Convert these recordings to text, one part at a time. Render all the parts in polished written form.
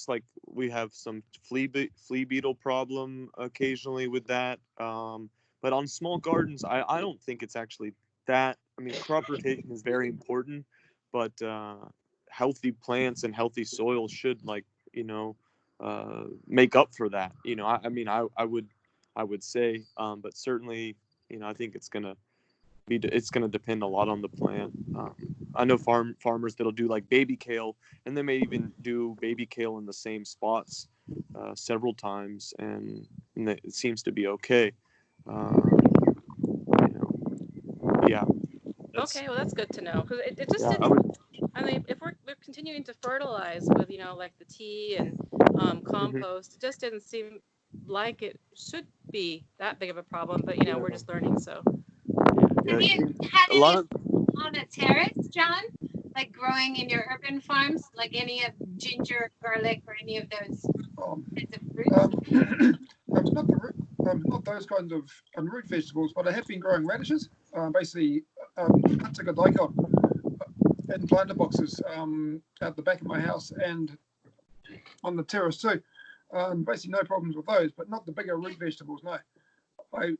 like we have some flea beetle problem occasionally with that. But on small gardens, I don't think it's actually that. I mean, crop rotation is very important, but healthy plants and healthy soil should, like, make up for that. I mean, I would say, but certainly, I think it's gonna depend a lot on the plant. I know farmers that'll do like baby kale, and they may even do baby kale in the same spots several times, and it seems to be okay. Yeah. Okay, well that's good to know, because it just Yeah, didn't. I mean, if we're continuing to fertilize with like the tea and mhm. compost, it just didn't seem like it should be that big of a problem. But Yeah, we're just learning, so yeah. Have you had A any lot of on a terrace, John? Like growing in your urban farms, like any of ginger, garlic, or any of those Um, kinds of fruits? not those kinds of root vegetables, but I have been growing radishes. Basically, nuts like in planter boxes at the back of my house and on the terrace too. Basically, no problems with those, but not the bigger root vegetables. No, I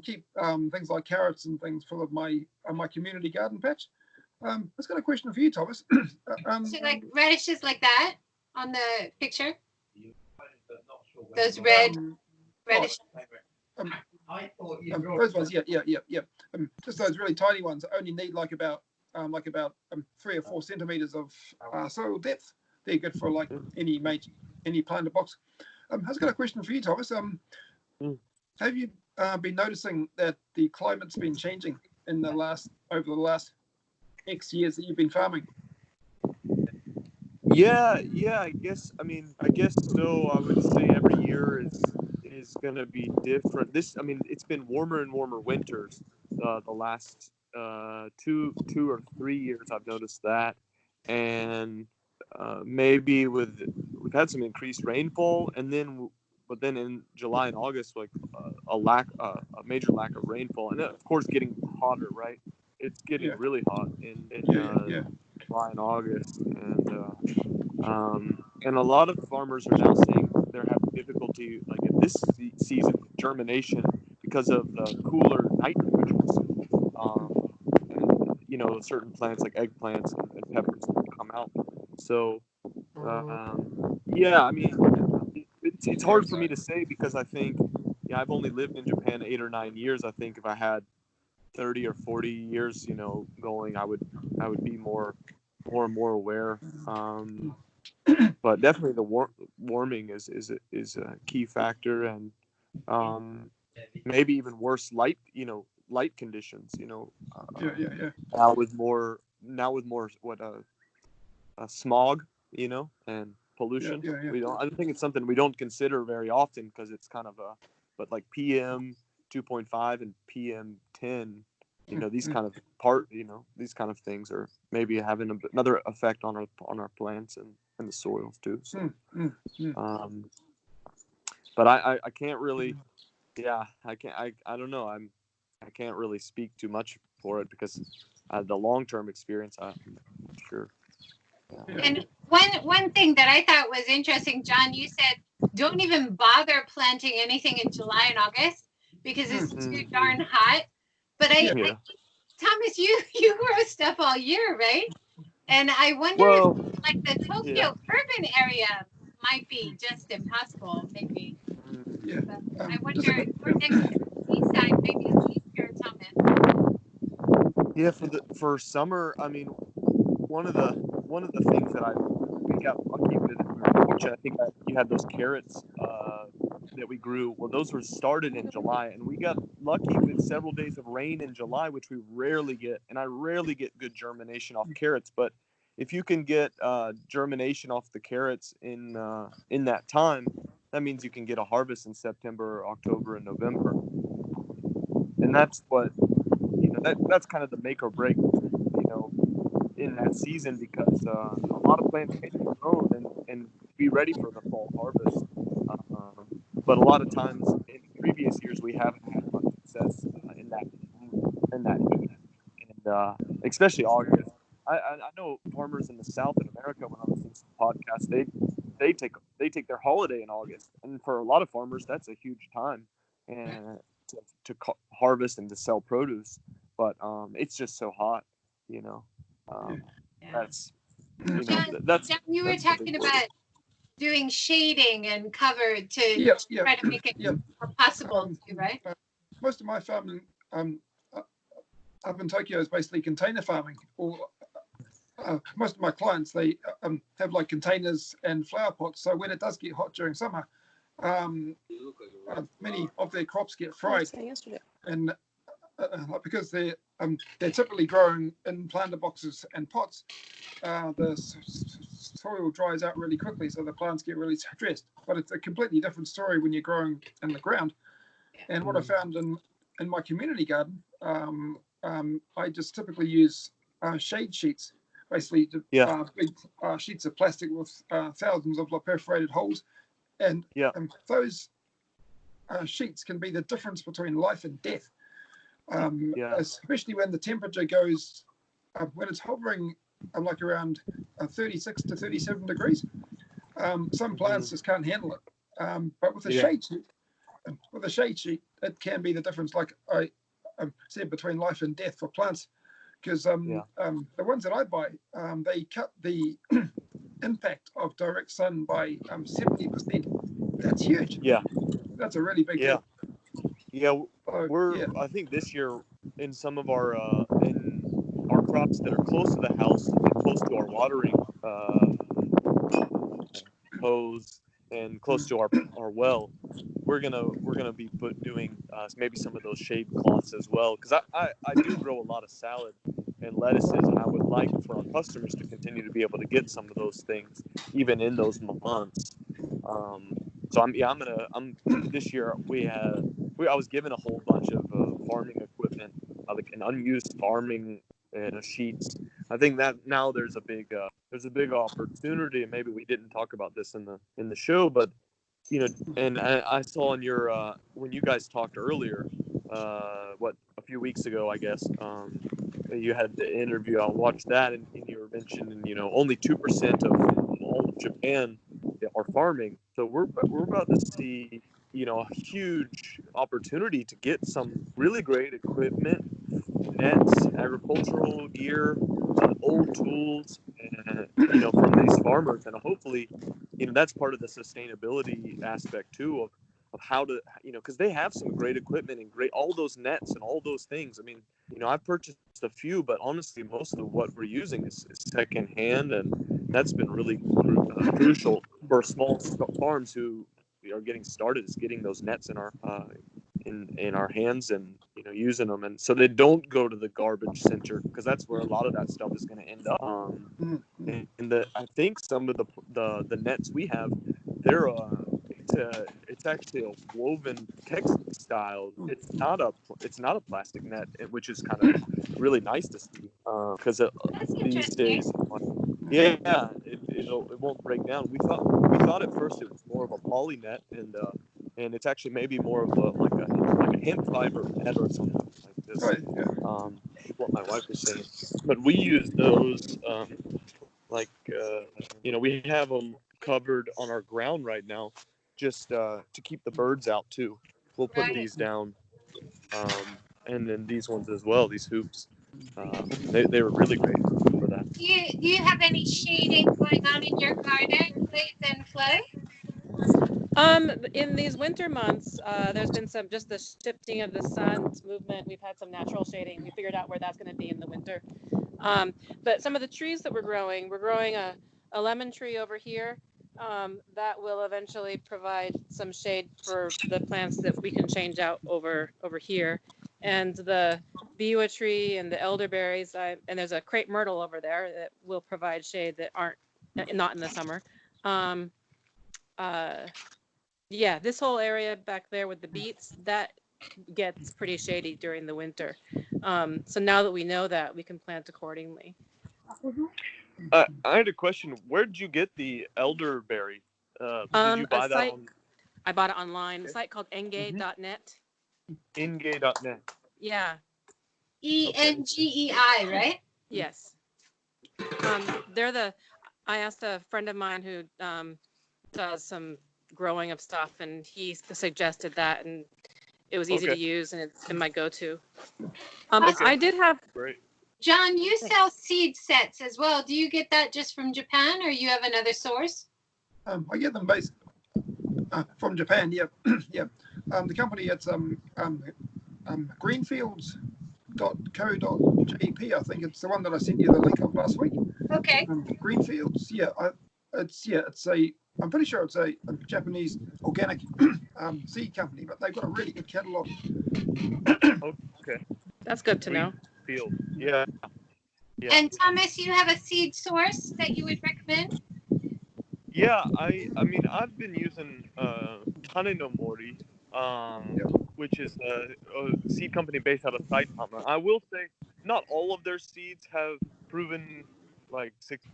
keep things like carrots and things full of my community garden patch. I've got a question for you, Thomas. So like radishes like that on the picture, those red radishes. Those ones, yeah. Just those really tiny ones that only need like about 3 or 4 centimeters of soil depth. They're good for like any planter box. I've got a question for you, Thomas. Have you been noticing that the climate's been changing over the last X years that you've been farming? Yeah, I guess. I mean, I guess so. I would say every year is gonna be different. I mean, it's been warmer and warmer winters. The last 2 or 3 years, I've noticed that, and maybe we've had some increased rainfall, but then in July and August, like a major lack of rainfall, and of course getting hotter, right? It's getting really hot in July and August, and a lot of farmers are now saying they're having difficulty, like in this season, with germination because of the cooler night temperatures. Certain plants like eggplants and peppers come out. So, yeah, I mean, it's hard for me to say because I think, I've only lived in Japan 8 or 9 years. I think if I had 30 or 40 years, going, I would be more and more aware. But definitely the warming is a key factor, and maybe even worse light conditions. Now with more smog, and pollution. I don't think it's something we don't consider very often because it's kind of but like PM 2.5 and PM 10. These kind of things are maybe having another effect on our plants and the soils too. So, but I can't really, I don't know. I can't really speak too much for it because the long-term experience, I'm not sure. Yeah. And one thing that I thought was interesting, John, you said don't even bother planting anything in July and August because it's too darn hot. But Thomas, you grow stuff all year, right? And I wonder if like the Tokyo urban area might be just impossible, maybe. Yeah. I wonder if we're next to the seaside, maybe it's easier, Thomas. Yeah, for summer, I mean, one of the things that we got lucky with, which I think you had those carrots that we grew. Well, those were started in July, and we got lucky with several days of rain in July, which we rarely get. And I rarely get good germination off carrots, but if you can get germination off the carrots in that time, that means you can get a harvest in September, October, and November. And that's what that's kind of the make or break, in that season because a lot of plants can be grown and be ready for the fall harvest. But a lot of times in previous years we haven't had much success in that heat, and especially August. I know farmers in the South in America, when I listen to some podcasts, they take their holiday in August, and for a lot of farmers, that's a huge time, and to harvest and to sell produce. But it's just so hot, you know. That's that's John, you were talking about doing shading and cover to try to make it more possible, right? Most of my farming up in Tokyo is basically container farming, or most of my clients, they have like containers and flower pots. So when it does get hot during summer, many of their crops get fried, and because they're typically grown in planter boxes and pots, the soil dries out really quickly, so the plants get really stressed. But it's a completely different story when you're growing in the ground. And what I found in my community garden, I just typically use shade sheets, basically big sheets of plastic with thousands of perforated holes, and those sheets can be the difference between life and death. Especially when the temperature goes, when it's hovering like around 36 to 37 degrees. Some plants just can't handle it. But with a shade sheet, it can be the difference, like I said, between life and death for plants. Because the ones that I buy, they cut the impact of direct sun by 70%. That's huge. Yeah, that's a really big deal. Yeah, I think this year in some of our crops that are close to the house and close to our watering hose and close to our well, we're gonna be doing maybe some of those shade cloths as well, because I do grow a lot of salad and lettuces, and I would like for our customers to continue to be able to get some of those things even in those months. So I'm this year I was given a whole bunch of farming equipment, like an unused farming sheets. I think that now there's a big opportunity, and maybe we didn't talk about this in the show, but you know, and I saw in your when you guys talked earlier, a few weeks ago, I guess, you had the interview. I watched that, and you were mentioning, only 2% of all of Japan are farming. So we're about to see, a huge opportunity to get some really great equipment, nets, agricultural gear, old tools, from these farmers, and hopefully, that's part of the sustainability aspect too of how to, because they have some great equipment and all those nets and all those things. I mean, I've purchased a few, but honestly, most of what we're using is secondhand, and that's been really crucial for small farms who are getting started, is getting those nets in our hands and using them, and so they don't go to the garbage center, because that's where a lot of that stuff is going to end up. And I think some of the nets we have, they're it's actually a woven textile. It's not a plastic net, which is kind of really nice to see, because these days, it won't break down. We thought at first it was more of a poly net, and it's actually maybe more of a hemp fiber net or something like this. Right, yeah. What my wife was saying, but we use those we have them covered on our ground right now, just to keep the birds out too. We'll put these down, and then these ones as well, these hoops. They were really great for that. Do you have any shading going on in your garden, Blaise and Flo? In these winter months, there's been just the shifting of the sun's movement. We've had some natural shading. We figured out where that's going to be in the winter. But some of the trees that we're growing a lemon tree over here, that will eventually provide some shade for the plants that we can change out over here. And the biwa tree and the elderberries, and there's a crepe myrtle over there that will provide shade that not in the summer. This whole area back there with the beets, that gets pretty shady during the winter. So now that we know that, we can plant accordingly. I had a question. Where did you get the elderberry? Did you buy that on? I bought it online. A site called engay.net. Engay.net. Yeah. ENGEI, right? Yes. I asked a friend of mine who does some growing of stuff, and he suggested that, and it was easy to use, and it's been my go-to. I did have. Great. John, you sell seed sets as well. Do you get that just from Japan, or you have another source? I get them based from Japan. Yeah, yeah. The company, it's greenfields.co.jp. I think it's the one that I sent you the link of last week. Okay. Greenfields. Yeah, it's I'm pretty sure it's a Japanese organic seed company, but they've got a really good catalog. Okay. That's good to know. Field. Yeah. And Thomas, you have a seed source that you would recommend? Yeah, I mean, I've been using Tane no Mori, which is a seed company based out of Saitama. I will say, not all of their seeds have proven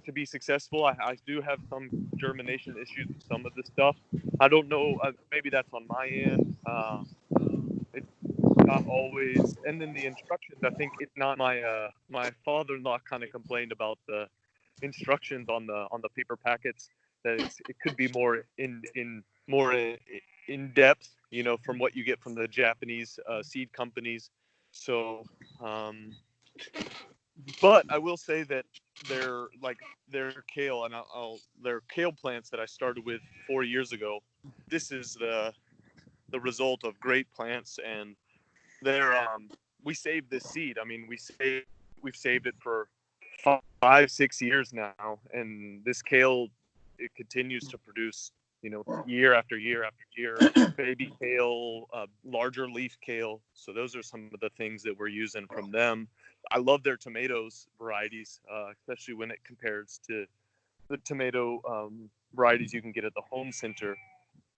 to be successful. I do have some germination issues with some of the stuff. I don't know. Maybe that's on my end. It's not always. And then the instructions. I think it's not my father-in-law kind of complained about the instructions on the paper packets, that it could be more in depth, from what you get from the Japanese seed companies. So, but I will say that their kale and their kale plants that I started with 4 years ago, this is the result of great plants, and we saved this seed. I mean, we've saved it for 5-6 years now, and this kale, it continues to produce, year after year after year. Baby kale, larger leaf kale. So those are some of the things that we're using from them. I love their tomatoes varieties, especially when it compares to the tomato varieties you can get at the home center.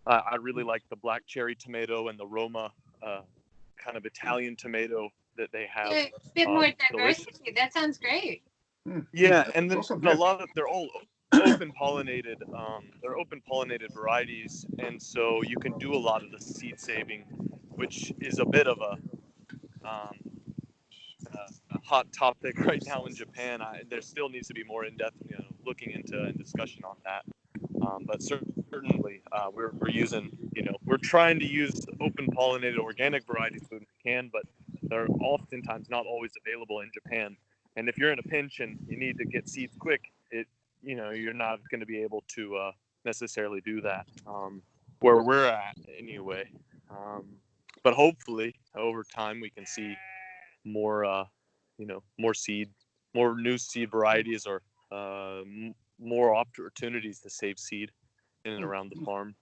I really like the black cherry tomato and the Roma kind of Italian tomato that they have. A bit more delicious. diversity. That sounds great. Yeah, and then they're all open pollinated. They're open pollinated varieties, and so you can do a lot of the seed saving, which is a bit of a hot topic right now in Japan. There still needs to be more in-depth, looking into and discussion on that. But certainly, we're using, we're trying to use open pollinated organic varieties when we can, but they're oftentimes not always available in Japan. And if you're in a pinch and you need to get seeds quick, you're not going to be able to necessarily do that where we're at anyway. But hopefully, over time, we can see more, more new seed varieties, or more opportunities to save seed in and around the farm.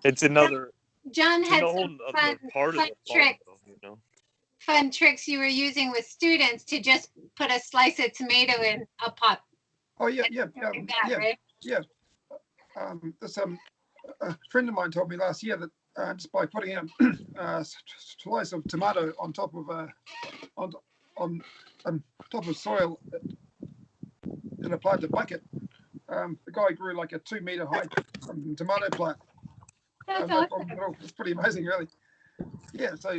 It's another. John had some fun tricks you were using with students to just put a slice of tomato in a pot. Oh yeah. Right? Yeah. This a friend of mine told me last year that just by putting a slice of tomato on top of on top of soil in a planted bucket, the guy grew like a 2-meter high tomato plant. That's awesome. It's pretty amazing, really. Yeah, so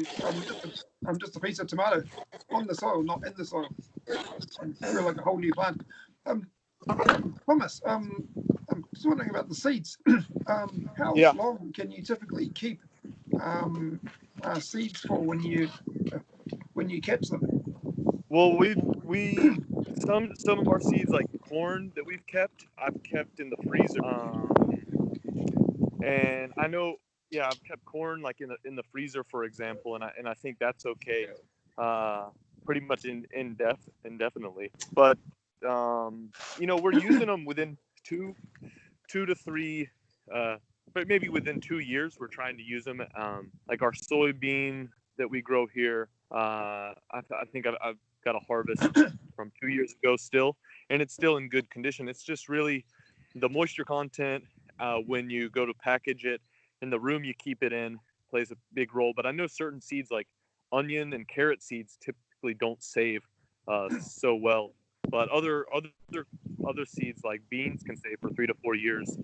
just a piece of tomato on the soil, not in the soil. Grew like a whole new plant. Thomas, I'm just wondering about the seeds. How long can you typically keep seeds for when you catch them? Well, we some of our seeds, like corn that I've kept in the freezer. And I know, I've kept corn like in the freezer, for example, and I think that's okay, pretty much indefinitely. But we're using them within two to three, but maybe within 2 years, we're trying to use them. Like our soybean that we grow here, I think I've got a harvest from 2 years ago still, and it's still in good condition. It's just really the moisture content when you go to package it, and the room you keep it in plays a big role. But I know certain seeds like onion and carrot seeds typically don't save so well, but other seeds like beans can save for 3 to 4 years.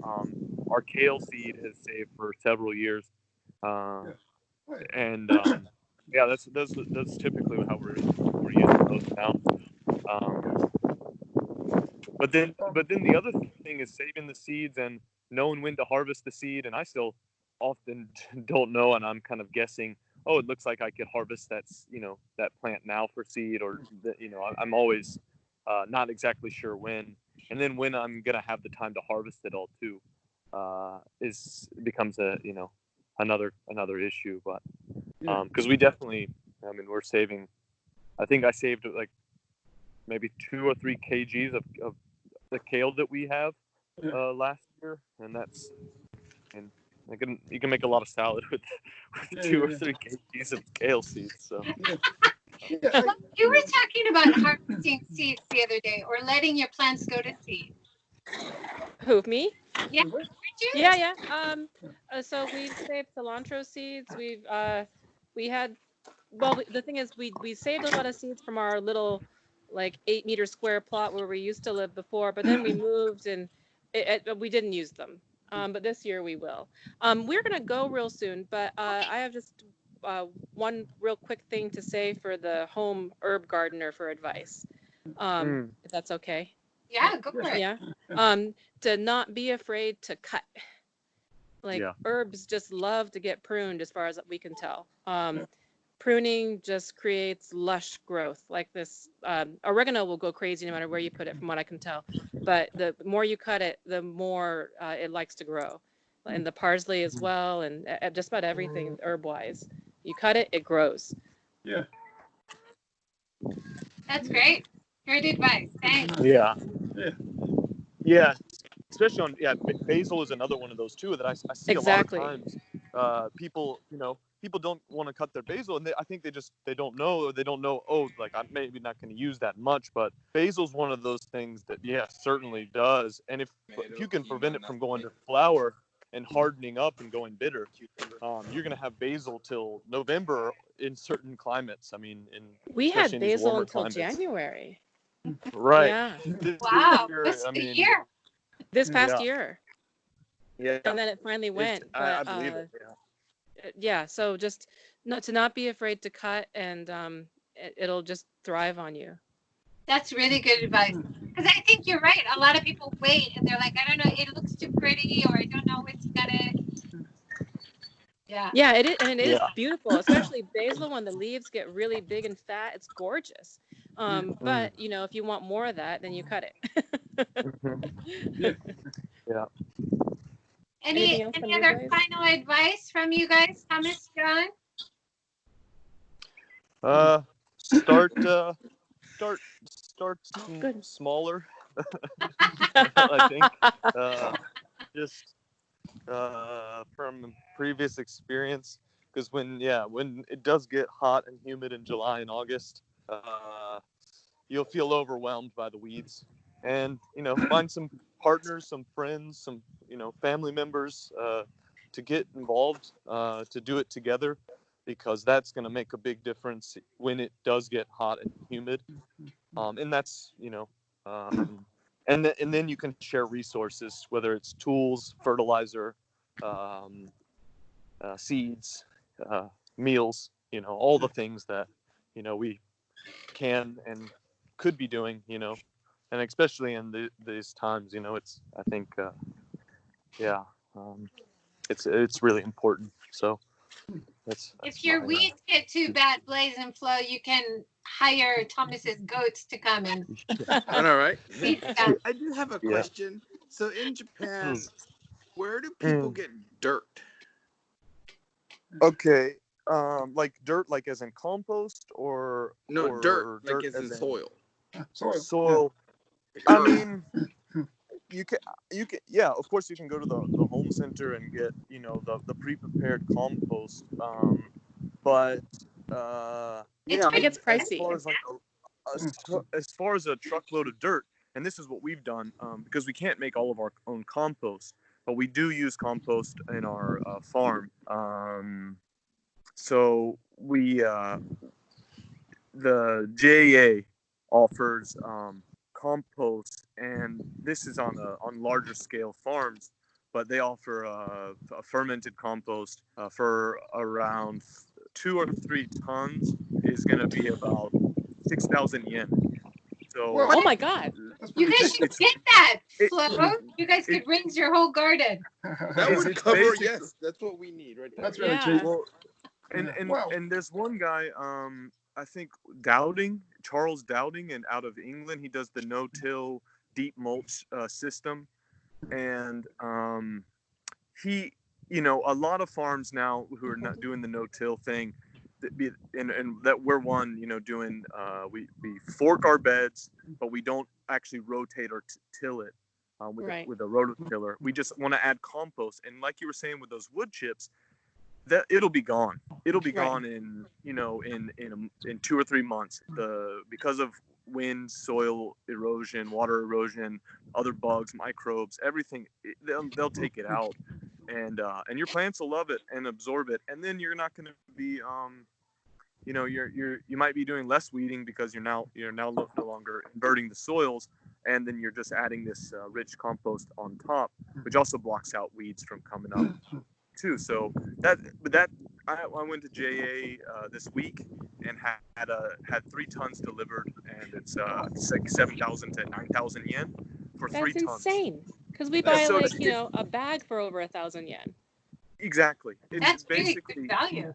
Our kale seed has saved for several years, and that's typically how we're using those now. But then the other thing is saving the seeds, and knowing when to harvest the seed, and I still often don't know, and I'm kind of guessing, oh, it looks like I could harvest that plant now for seed, or I'm always not exactly sure when. And then when I'm gonna have the time to harvest it all too, becomes another issue. But because we definitely, we're saving. I think I saved like maybe 2 or 3 kgs of the kale that we have last year, and you can make a lot of salad with 2 or 3 kgs of kale seeds. So. Well, you were talking about harvesting seeds the other day, or letting your plants go to seed. Who, me? Yeah. Yeah. So we've saved cilantro seeds. The thing is, we saved a lot of seeds from our little, like 8-meter square plot where we used to live before, but then we moved and we didn't use them. But this year we will. We're gonna go real soon, but I have just one real quick thing to say for the home herb gardener for advice, if that's okay. Yeah, go for it. Yeah. To not be afraid to cut. Herbs just love to get pruned, as far as we can tell. Pruning just creates lush growth. Like this, oregano will go crazy no matter where you put it, from what I can tell. But the more you cut it, the more it likes to grow. And the parsley as well, and just about everything herb-wise. You cut it, it grows. Yeah. That's great. Great advice. Thanks. Yeah. Especially on basil is another one of those too that I see Exactly. a lot of times. People don't want to cut their basil, and I think they don't know, or they don't know. Oh, like I'm maybe not going to use that much, but basil's one of those things that certainly does. And if you can prevent it from going to flower and hardening up and going bitter, you're going to have basil till November in certain climates. We had basil until climates. January. Right. Yeah. Wow. This year. This past year. Yeah. And then it finally went. I believe it. Yeah. So just not be afraid to cut, and it'll just thrive on you. That's really good advice. Because I think you're right. A lot of people wait and they're like, I don't know, it looks too pretty, or I don't know what's gonna. Yeah. Yeah, it is, and it is beautiful, especially basil when the leaves get really big and fat. It's gorgeous. But if you want more of that, then you cut it. Yeah. Any other final advice from you guys, Thomas, John? Start smaller. I think just from previous experience, because when it does get hot and humid in July and August, you'll feel overwhelmed by the weeds, and find some partners, some friends, some family members to get involved, to do it together, because that's going to make a big difference when it does get hot and humid. And that's and then you can share resources, whether it's tools, fertilizer, seeds, meals, all the things that we can and could be doing, and especially in these times, it's, I think, it's really important. So that's if your weeds get too bad, Blaise and Flo, you can hire Thomas's goats to come and. All right. I do have a question. So in Japan, where do people get dirt? Okay. Like dirt, like as in compost, or dirt like as in soil. Soil. I mean, you can of course you can go to the home center and get the pre-prepared compost, but it gets pricey. As far as a truckload of dirt, and this is what we've done, because we can't make all of our own compost, but we do use compost in our farm. So we the JA offers compost, and this is on larger scale farms, but they offer a fermented compost for around 2 or 3 tons is going to be about 6,000 yen. So Well, Oh my God. That's You pretty guys should It's- get that, it- Flo. You guys could raise your whole garden. That It's- would it's cover. basically- Yes, that's what we need right there. That's really Yeah. cheap. Well, and Yeah. and Wow. and there's one guy, I think Charles Dowding, and out of England, he does the no-till deep mulch system, and he, a lot of farms now who are not doing the no-till thing, and that we're one, doing, we fork our beds, but we don't actually rotate or till it Right. with a rototiller. We just want to add compost, and like you were saying with those wood chips, that it'll be gone. It'll be Right. gone in 2 or 3 months. Because of wind, soil erosion, water erosion, other bugs, microbes, everything, they'll take it out, and your plants will love it and absorb it. And then you're not going to be you might be doing less weeding because you're now no longer inverting the soils, and then you're just adding this rich compost on top, which also blocks out weeds from coming up too. So I went to JA this week and had 3 tons delivered, and it's like 7,000 to 9,000 yen for 3 That's tons. insane. Because we That's buy so like, cheap. a bag for over 1,000 yen. Exactly. That's really good value.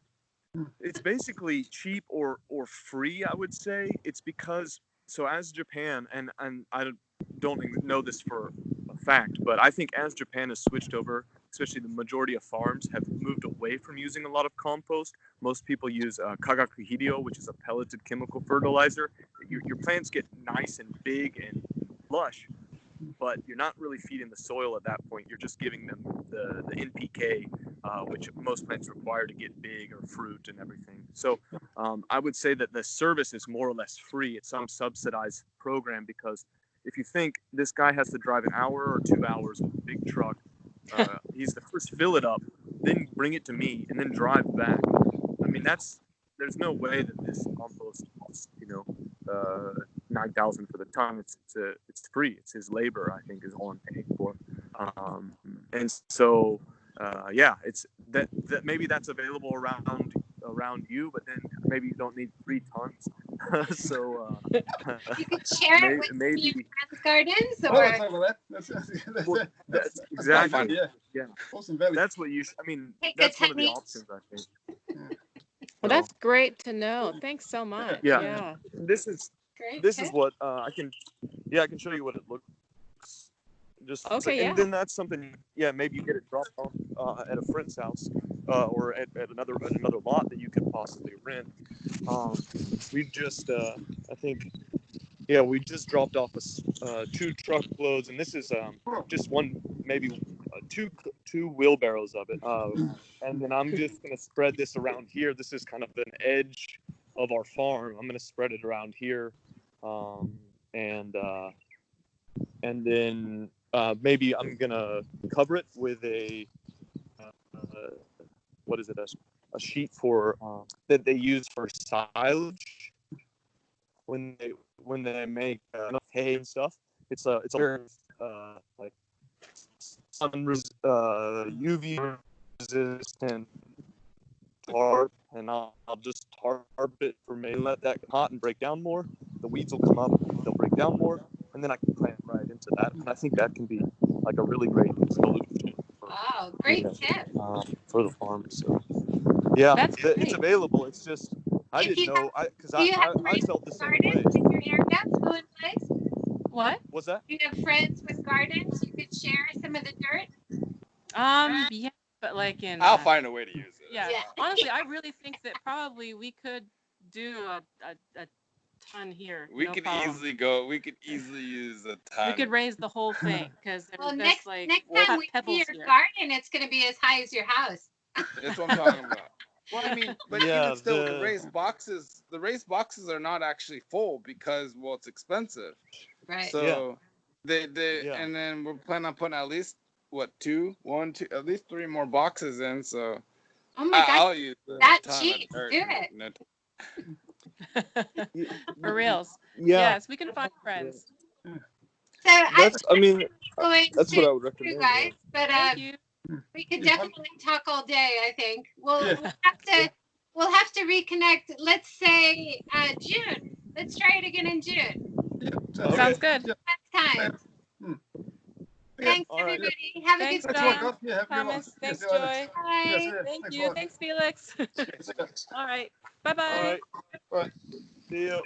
It's basically cheap or free, I would say. It's because, so as Japan, and I don't know this for a fact, but I think as Japan has switched over, especially the majority of farms have moved away from using a lot of compost. Most people use kagaku hirio, which is a pelleted chemical fertilizer. Your plants get nice and big and lush, but you're not really feeding the soil at that point. You're just giving them the NPK, which most plants require to get big, or fruit and everything. So I would say that the service is more or less free. It's some subsidized program, because if you think this guy has to drive an hour or 2 hours with a big truck, he's the first fill it up, then bring it to me, and then drive back. I mean, there's no way that this compost costs 9,000 for the ton. It's free. It's his labor, I think, is all I'm paying for. And so it's that maybe that's available around you, but then maybe you don't need 3 tons. So You could share it with maybe your friends' gardens, Oh, or that's over that. That's exactly. Yeah. Awesome value. That's what you. I mean, Take that's the one of the techniques. options, I think. Well, that's great to know. Thanks so much. Yeah. Yeah. This is great this tip. is what I can show you what it looks. Just Okay, and yeah. then that's something. Yeah, maybe you get it dropped off at a friend's house, or at another lot that you could possibly rent. We just I think. Yeah, we just dropped off 2 truckloads, and this is just one, maybe two wheelbarrows of it. And then I'm just gonna spread this around here. This is kind of an edge of our farm. I'm gonna spread it around here, and then maybe I'm gonna cover it with a what is it? A sheet for that they use for silage when they make enough hay and stuff. It's a like UV resistant tarp, and I'll just tarp it for me, let that get hot and break down more. The weeds will come up, they'll break down more, and then I can plant right into that. And I think that can be like a really great solution Wow, great tip. for the farm. So yeah, That's great. it's available. It's just I If didn't you know because Do you have I friends felt the with same way. gardens in your area, Flo and Blaise? What? What's that? Do you have friends with gardens? You could share some of the dirt. Yeah, but like in. I'll find a way to use it. Yeah. Yeah. Honestly, I really think that probably we could do a ton here. We no could problem. easily use a ton. We could raise the whole thing because there's Well, just next like time we see pebbles your here. garden, it's going to be as high as your house. That's what I'm talking about. Well, I mean, but Yeah, even still, the raised boxes are not actually full because, well, it's expensive. Right. So they Yeah. and then we're planning on putting at least at least 3 more boxes in. So Oh my God. I'll use a that ton cheap. of dirt. Do it. For reals. Yeah. Yes, we can find friends. So That's I'm going going that's what I would you recommend. guys, but Thank you. we could definitely talk all day. I think we'll Yeah. we'll have to reconnect. Let's say June. Let's try it again in June. Yeah, Sounds good. Yeah. Next time. Thanks, all right. everybody. Have a Thanks, good Thanks a lot, day. guys. Yeah, have a good one. Thomas. Yeah, Thanks, see you later. Joy. Yeah, Bye. see you. Thank Thanks a you. lot. Thanks, Felix. See ya. All right. Bye-bye. All right. Bye. See you.